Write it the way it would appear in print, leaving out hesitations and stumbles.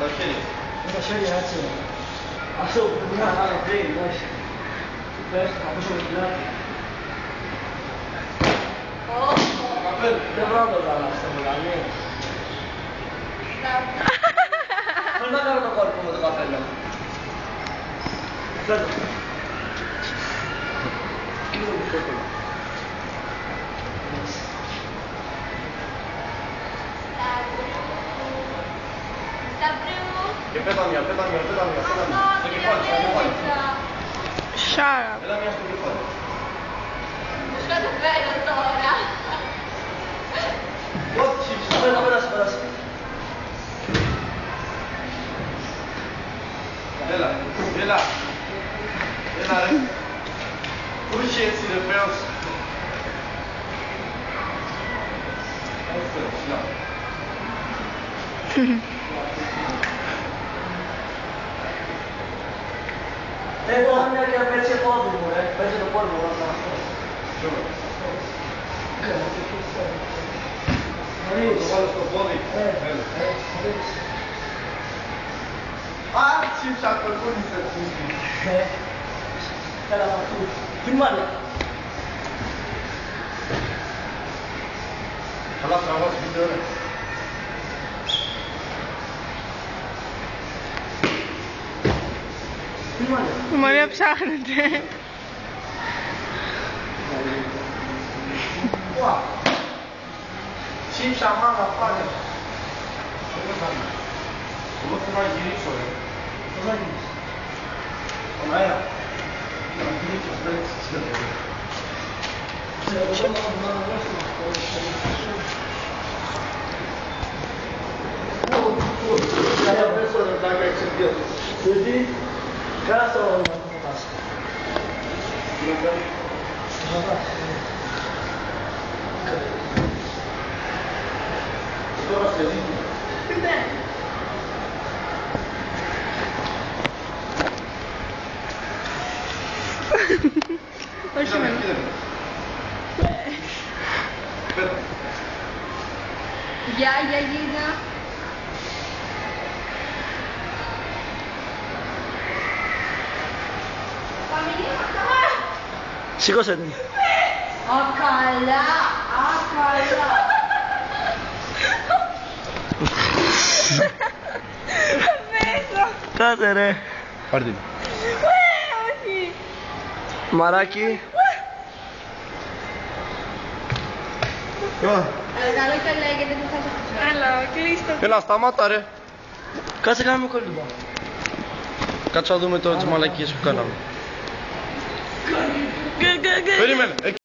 τα χέρια. Με τα χέρια έτσι. Αυτό που πρέπει να κάνω πριν, όχι. Πες, θα ακούσω με την πλάτη. Δεν μπορώ να το κάνω αυτό, δηλαδή. Θέλω να κάνω το κόρπο με το καπέλο. Θέλω. Κύριο μου κόρπο. Και πέτα μια. Στο κεφάλι. Σάρα. Έλα μια στο κεφάλι. Πώς καταφέρω τώρα. Όχι, Πέρασε. Έλα ρε. Όχι έτσι ρε πέος. Εγώ μια και απέτυχε πόδι μου, ρε. Πέτυχε το πόδι μου, αυτό. Το βάλω στο πόδι. Α, τσίψα το κούνησε τσίψη. Έλα να του. Φιλμάνε. Καλά τραβάς βίντεο ρε. Φιλμάνε. Η Μαρία ψάχνεται. Τσίψα μάνα πάνε. Εγώ θέλω να γυρίσω ρε. Πώς θα γίνεις. Τον αέρα. Να γυρίσω, δεν ξέρετε. Cada persona está en el sentido. Quindi, caso o no pasa. No pasa. Τώρα σε δίνει. Όχι με. Γεια, γιαγίδα. Σήκωσε την. Ακαλά. Μέσα. Κάτε ρε. Πάρ' την. Όχι. Μαράκι. Αλλά καλό το λέγεται που θα το ξέρω. Έλα, κλείστο. Έλα, σταμάτα ρε. Κάτσε κάνουμε κόλλημα. Κάτσε να δούμε τώρα τις μαλακίες που κάναμε. Περίμενε.